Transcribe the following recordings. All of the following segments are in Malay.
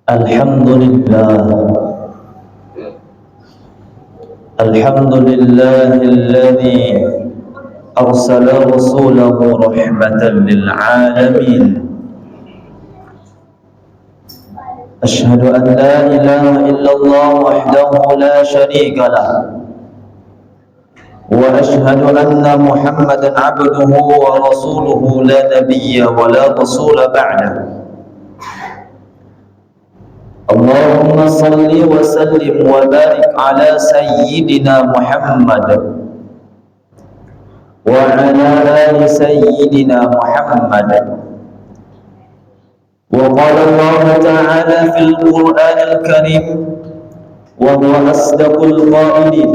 Alhamdulillah alladzi arsala rasulahu rahmatan lil alamin. Ashhadu an la ilaha illallah wahdahu la syarika lah, wa ashhadu anna Muhammadan abduhu wa rasuluhu la nabiyya wa la rasula ba'dah. Allahumma salli wa sallim wa barik ala sayyidina Muhammad wa ala ali sayyidina Muhammad. Wa qala Allah ta'ala fil Qur'anil Karim wa huwa asdaqul qailin,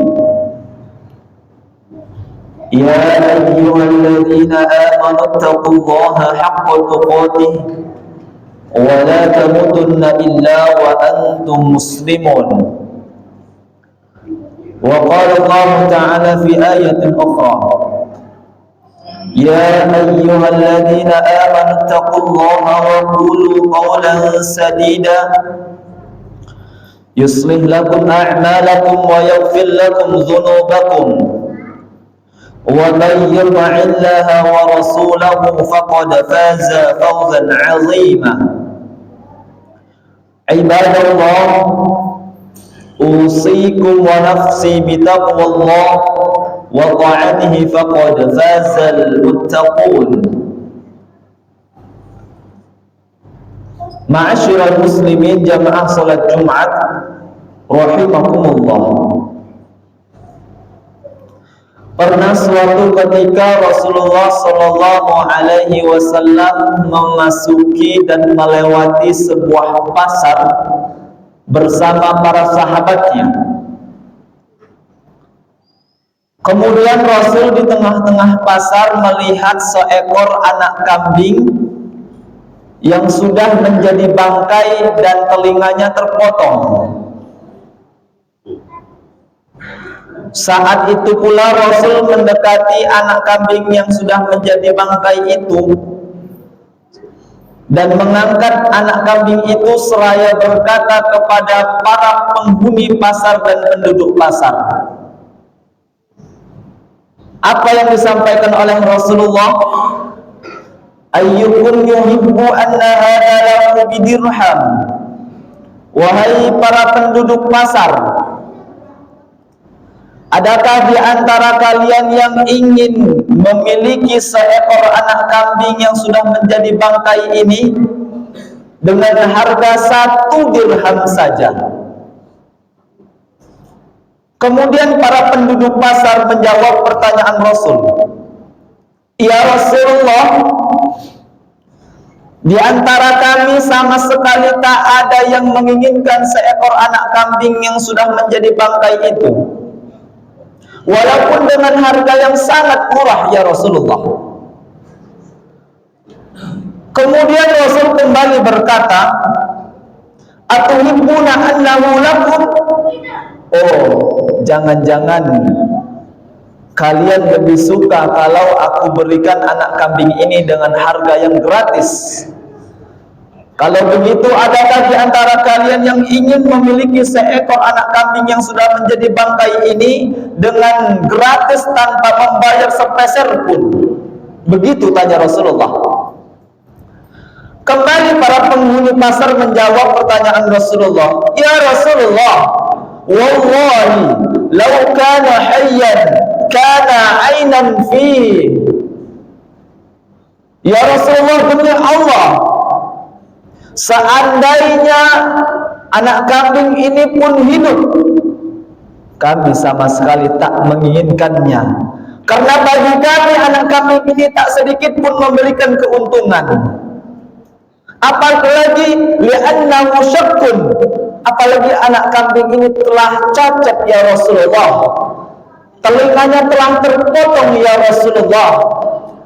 ya ayyuhalladzina amanu taqullaha haqqa tuqatih wa la tamutunna illa wa antum muslimun. Wa qala Allah ta'ala fi ayatin ukhra, ya ayyuhalladzina amanu taqullaha wa qulu qawlan sadida yuslih lakum a'malakum wa yaghfir lakum dhunubakum wa man yuti'illaha wa rasulahu faqad faza fawzan 'azima. Ibadallah, usikum wa nafsi bitaqwallah wa ta'atihi faqad fazal muttaqun. Ma'asyiral muslimin jamaah salat Jumat rahimakumullah. Pernah suatu ketika Rasulullah sallallahu alaihi wasallam memasuki dan melewati sebuah pasar bersama para sahabatnya. Kemudian Rasul di tengah-tengah pasar melihat seekor anak kambing yang sudah menjadi bangkai dan telinganya terpotong. Saat itu pula Rasul mendekati anak kambing yang sudah menjadi bangkai itu dan mengangkat anak kambing itu seraya berkata kepada para penghuni pasar dan penduduk pasar. Apa yang disampaikan oleh Rasulullah? Ayyukum yuhibbu anna hadha lahu bidirham. Wahai para penduduk pasar, adakah di antara kalian yang ingin memiliki seekor anak kambing yang sudah menjadi bangkai ini dengan harga 1 dirham saja? Kemudian para penduduk pasar menjawab pertanyaan Rasul. Ya Rasulullah, di antara kami sama sekali tak ada yang menginginkan seekor anak kambing yang sudah menjadi bangkai itu, walaupun dengan harga yang sangat murah ya Rasulullah. Kemudian Rasul kembali berkata, atuhibbuna annahu lakum? Oh, jangan-jangan kalian lebih suka kalau aku berikan anak kambing ini dengan harga yang gratis. Kalau begitu, adakah di antara kalian yang ingin memiliki seekor anak kambing yang sudah menjadi bangkai ini dengan gratis tanpa membayar sepeser pun? Begitu tanya Rasulullah. Kembali para penghuni pasar menjawab pertanyaan Rasulullah. Ya Rasulullah, wallahi law kana hayyan kana ainan fi. Ya Rasulullah, demi Allah, seandainya anak kambing ini pun hidup, kami sama sekali tak menginginkannya, karena bagi kami anak kambing ini tak sedikit pun memberikan keuntungan. Apalagi li'annahu syakkun, apalagi anak kambing ini telah cacat ya Rasulullah, telinganya telah terpotong ya Rasulullah,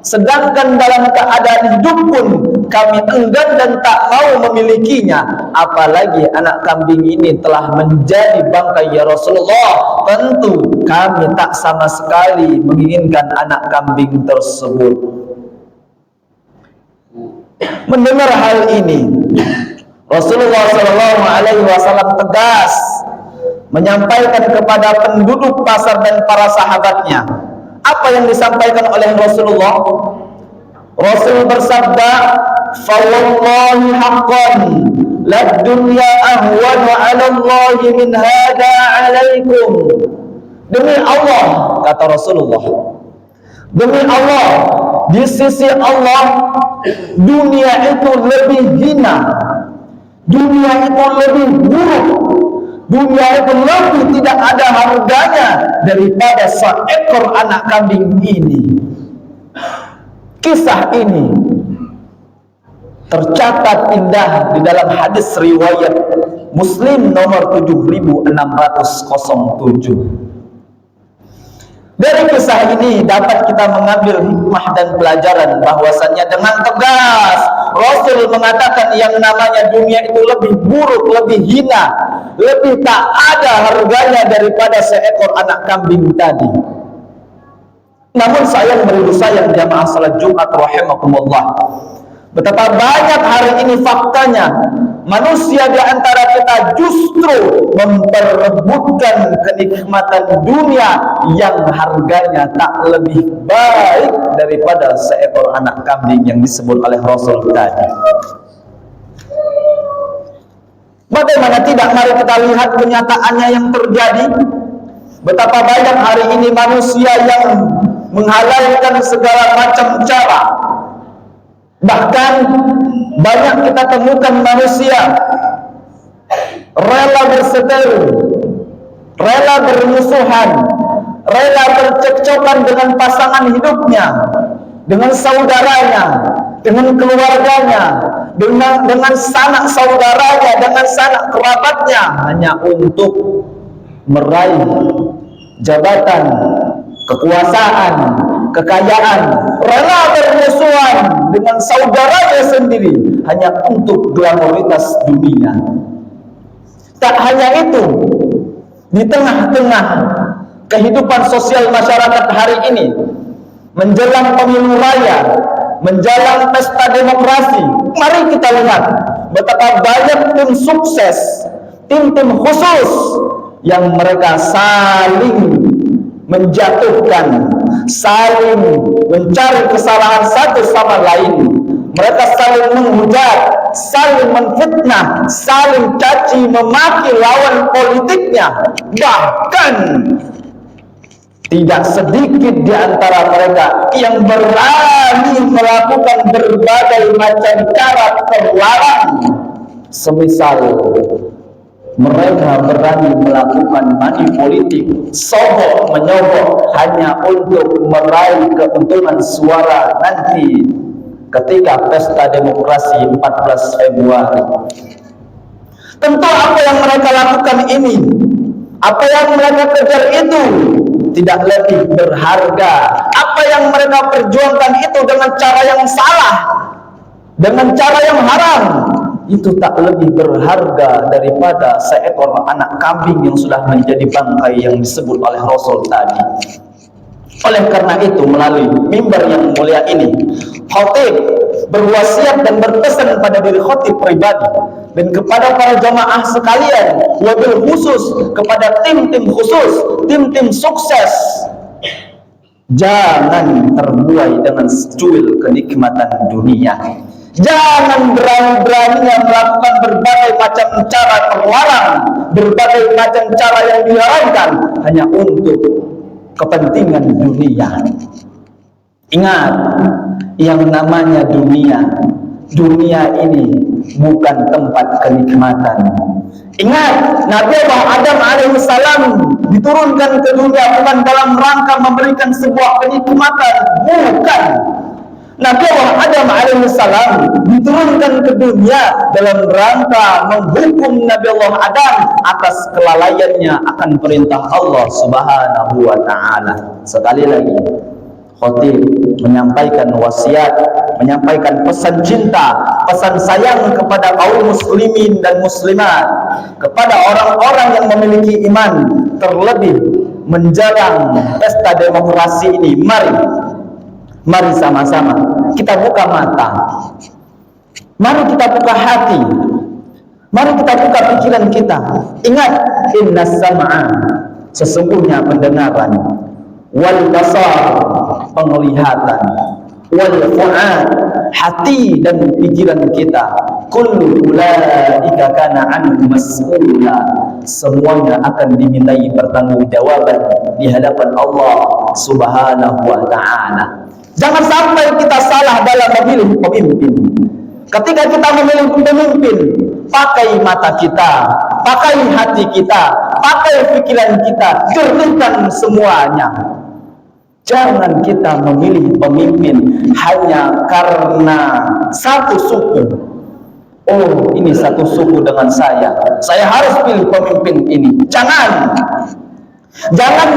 sedangkan dalam keadaan hidup pun kami enggan dan tak mau memilikinya, apalagi anak kambing ini telah menjadi bangkai ya Rasulullah. Tentu kami tak sama sekali menginginkan anak kambing tersebut. Mendengar hal ini, Rasulullah SAW tegas menyampaikan kepada penduduk pasar dan para sahabatnya. Apa yang disampaikan oleh Rasulullah? Rasul bersabda, "Fawallahi haqqan, la dunya ahwanu 'ala Allah min hada 'alaikum." Demi Allah, kata Rasulullah, demi Allah, di sisi Allah dunia itu lebih hina, dunia itu lebih buruk, dunia itu lebih tidak ada harganya daripada seekor anak kambing ini. Kisah ini tercatat indah di dalam hadis riwayat Muslim nomor 7607. Dari kisah ini dapat kita mengambil hikmah dan pelajaran bahwasannya dengan tegas Rasul mengatakan yang namanya dunia itu lebih buruk, lebih hina, lebih tak ada harganya daripada seekor anak kambing tadi. Namun sayang beribu sayang jamaah salat Jumat rahimakumullah, betapa banyak hari ini faktanya manusia di antara kita justru memperebutkan kenikmatan dunia yang harganya tak lebih baik daripada seekor anak kambing yang disebut oleh Rasul tadi. Bagaimana tidak, mari kita lihat kenyataannya yang terjadi. Betapa banyak hari ini manusia yang menghalalkan segala macam cara. Bahkan banyak kita temukan manusia rela berseteru, rela bermusuhan, rela bercekcokan dengan pasangan hidupnya, dengan saudaranya, dengan keluarganya, dengan sanak saudaranya, dengan sanak kerabatnya, hanya untuk meraih jabatan, kekuasaan, kekayaan, rela bermusuhan dengan saudaranya sendiri hanya untuk glamoritas dunia. Tak hanya itu, di tengah-tengah kehidupan sosial masyarakat hari ini, menjelang pemilu raya, menjelang pesta demokrasi, mari kita lihat betapa banyak tim sukses, tim-tim khusus yang mereka saling menjatuhkan, saling mencari kesalahan satu sama lain. Mereka saling menghujat, saling menfitnah, saling caci memaki lawan politiknya. Bahkan tidak sedikit di antara mereka yang berani melakukan berbagai macam cara terlarang. Semisal mereka berani melakukan money politik, sogok menyogok hanya untuk meraih keuntungan suara nanti ketika pesta demokrasi 14 Februari. Tentu apa yang mereka lakukan ini, apa yang mereka kejar itu tidak lebih berharga. Apa yang mereka perjuangkan itu dengan cara yang salah, dengan cara yang haram, itu tak lebih berharga daripada seekor anak kambing yang sudah menjadi bangkai yang disebut oleh Rasul tadi. Oleh karena itu, melalui mimbar yang mulia ini, khatib berwasiat dan berpesan pada diri khatib pribadi dan kepada para jamaah sekalian, wabil khusus kepada tim-tim khusus, tim-tim sukses, jangan terbuai dengan secuil kenikmatan dunia. Jangan berani-beraninya melakukan berbagai macam cara terlarang, berbagai macam cara yang diharamkan hanya untuk kepentingan dunia. Ingat, yang namanya dunia ini bukan tempat kenikmatan. Ingat, Nabi Adam alaihissalam diturunkan ke dunia bukan dalam rangka memberikan sebuah kenikmatan, bukan. Nabi Adam alaihissalam diturunkan ke dunia dalam rangka menghukum Nabi Allah Adam atas kelalaiannya akan perintah Allah Subhanahu wa ta'ala. Sekali lagi, khatib menyampaikan wasiat, menyampaikan pesan cinta, pesan sayang kepada kaum muslimin dan muslimat, kepada orang-orang yang memiliki iman, terlebih menjelang pesta demokrasi ini. Mari sama-sama kita buka mata, Mari kita buka hati, mari kita buka pikiran kita. Ingat, innas sam'a, sesungguhnya pendengaran, wal basar, penglihatan, wal fu'ad, hati dan pikiran kita, kullu ulaika kana anhu mas'ula, semuanya akan dimintai pertanggungjawaban di hadapan Allah Subhanahu wa ta'ala. Jangan sampai kita salah dalam memilih pemimpin. Ketika kita memilih pemimpin, pakai mata kita, pakai hati kita, pakai pikiran kita, jernihkan semuanya. Jangan kita memilih pemimpin hanya karena satu suku. Oh, ini satu suku dengan saya harus pilih pemimpin ini. Jangan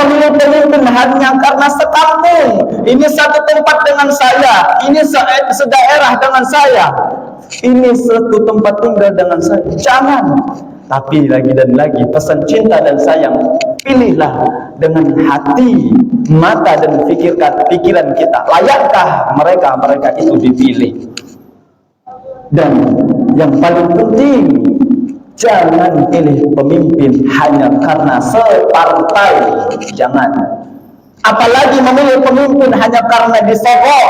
memilih pemimpin hanya karena sekampung. Ini satu tempat dengan saya, ini sedaerah dengan saya, ini satu tempat tinggal dengan saya. Jangan. Tapi lagi dan lagi, pesan cinta dan sayang, pilihlah dengan hati, mata dan pikiran kita. Layakkah mereka itu dipilih? Dan yang paling penting, jangan pilih pemimpin hanya karena separtai. Jangan. Apalagi memilih pemimpin hanya karena disogok,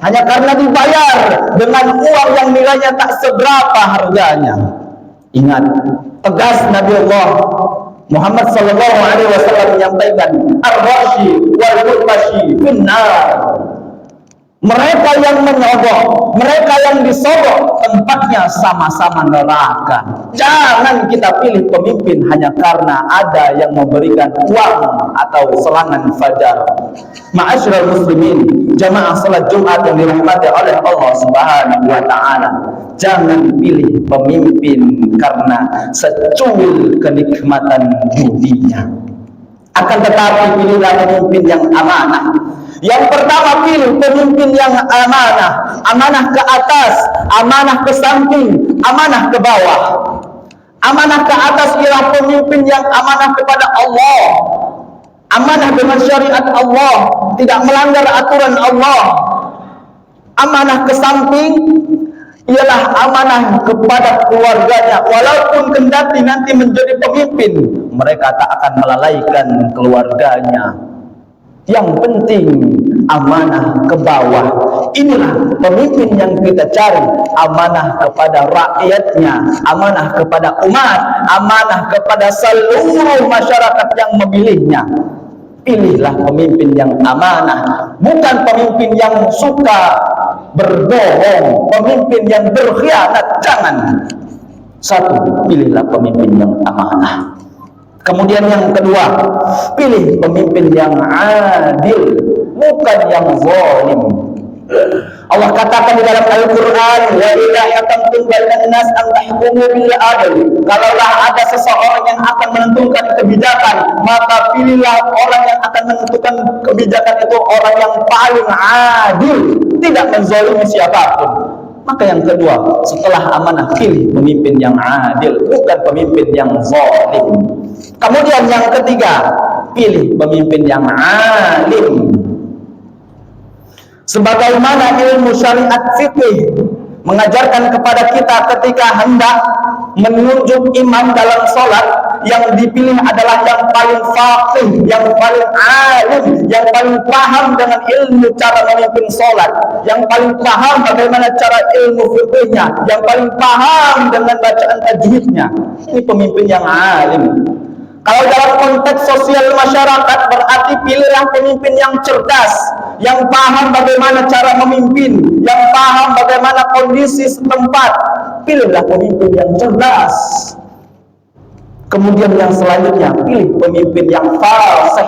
hanya karena dibayar dengan uang yang nilainya tak seberapa harganya. Ingat, tegas Nabi Allah Muhammad sallallahu alaihi wasallam menyampaikan, ar-rashi wal murtashi finnar. Mereka yang menyogok, mereka yang disogok, tempatnya sama-sama neraka. Jangan kita pilih pemimpin hanya karena ada yang memberikan uang atau serangan fajar. Ma'asyiral muslimin, jamaah salat Jumat yang dirahmati oleh Allah Subhanahu wa ta'ala, jangan pilih pemimpin karena secuil kenikmatan dunia. Akan tetapi pilihlah pemimpin yang amanah. Yang pertama, pilih pemimpin yang amanah. Amanah ke atas, amanah ke samping, amanah ke bawah. Amanah ke atas ialah pemimpin yang amanah kepada Allah, amanah dengan syariat Allah, tidak melanggar aturan Allah. Amanah ke samping ialah amanah kepada keluarganya. Walaupun kendati nanti menjadi pemimpin, mereka tak akan melalaikan keluarganya. Yang penting amanah ke bawah. Inilah pemimpin yang kita cari. Amanah kepada rakyatnya, amanah kepada umat, amanah kepada seluruh masyarakat yang memilihnya. Pilihlah pemimpin yang amanah, bukan pemimpin yang suka berbohong, pemimpin yang berkhianat. Jangan. Satu, pilihlah pemimpin yang amanah. Kemudian yang kedua, pilih pemimpin yang adil, bukan yang zalim. Allah katakan di dalam Al-Quran, wa idza hakamtum bainan nas an tahkumu bil adl. Kalaulah ada seseorang yang akan menentukan kebijakan, maka pilihlah orang yang akan menentukan kebijakan itu orang yang paling adil, tidak menzalimi siapapun. Maka yang kedua, setelah amanah, pilih pemimpin yang adil, bukan pemimpin yang zalim. Kemudian yang ketiga, pilih pemimpin yang alim. Sebagaimana ilmu syariat fikih mengajarkan kepada kita ketika hendak menunjuk imam dalam sholat, yang dipilih adalah yang paling faqih, yang paling alim, yang paling paham dengan ilmu cara memimpin sholat, yang paling paham bagaimana cara ilmu fikihnya, yang paling paham dengan bacaan tajwidnya. Ini pemimpin yang alim. Kalau dalam konteks sosial masyarakat, berarti pilihlah pemimpin yang cerdas, yang paham bagaimana cara memimpin, yang paham bagaimana kondisi setempat. Pilihlah pemimpin yang cerdas. Kemudian yang selanjutnya, pilih pemimpin yang fasih.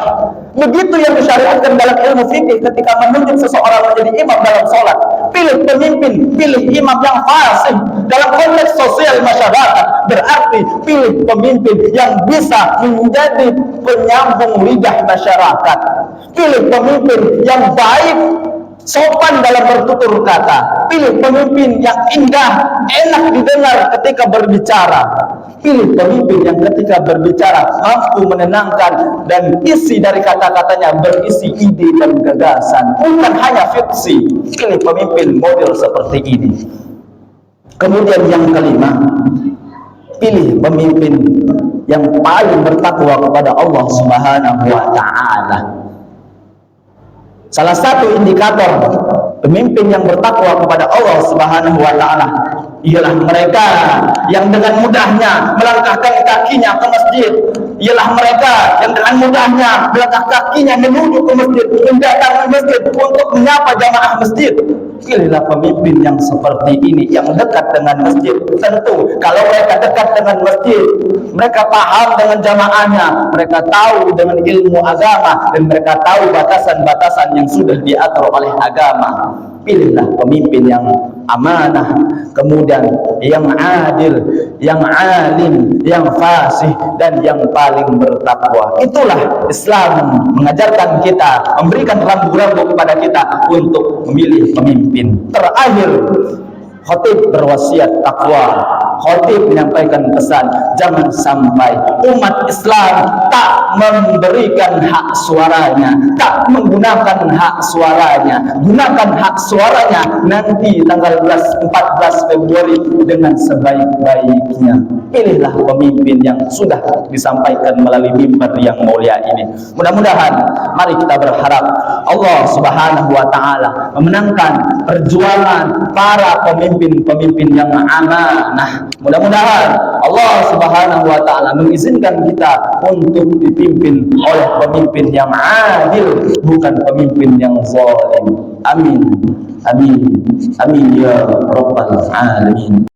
Begitu yang disyariatkan dalam ilmu fikih ketika menunjuk seseorang menjadi imam dalam sholat. Pilih pemimpin, pilih imam yang fasih. Dalam konteks sosial masyarakat, berarti pilih pemimpin yang bisa menjadi penyambung lidah masyarakat. Pilih pemimpin yang baik, sopan dalam bertutur kata. Pilih pemimpin yang indah, enak didengar ketika berbicara. Pilih pemimpin yang ketika berbicara mampu menenangkan, dan isi dari kata-katanya berisi ide dan gagasan, bukan hanya fiksi. Pilih pemimpin model seperti ini. Kemudian yang kelima, pilih pemimpin yang paling bertakwa kepada Allah Subhanahu wa taala. Salah satu indikator pemimpin yang bertakwa kepada Allah Subhanahu wa taala ialah mereka yang dengan mudahnya melangkahkan kakinya ke masjid, ialah mereka yang dengan mudahnya melangkah kakinya menuju ke masjid, mendatangi masjid untuk menyapa jamaah masjid. Pilihlah pemimpin yang seperti ini, yang dekat dengan masjid. Tentu kalau mereka dekat dengan masjid, mereka paham dengan jamaahnya, mereka tahu dengan ilmu agama, dan mereka tahu batasan-batasan yang sudah diatur oleh agama. Pilihlah pemimpin yang amanah, kemudian yang adil, yang alim, yang fasih, dan yang paling bertakwa. Itulah Islam mengajarkan kita, memberikan rambu-rambu kepada kita untuk memilih pemimpin. Terakhir, khatib berwasiat takwa. Khatib menyampaikan pesan, jangan sampai umat Islam tak memberikan hak suaranya, tak menggunakan hak suaranya. Gunakan hak suaranya nanti tanggal 14 Februari dengan sebaik-baiknya. Pilihlah pemimpin yang sudah disampaikan melalui mimbar yang mulia ini. Mudah-mudahan mari kita berharap Allah Subhanahu wa taala memenangkan perjuangan para pemimpin-pemimpin yang amanah. Mudah-mudahan Allah Subhanahu wa taala mengizinkan kita untuk dipimpin oleh pemimpin yang adil, bukan pemimpin yang zalim. Amin. Amin. Amin ya rabbal alamin.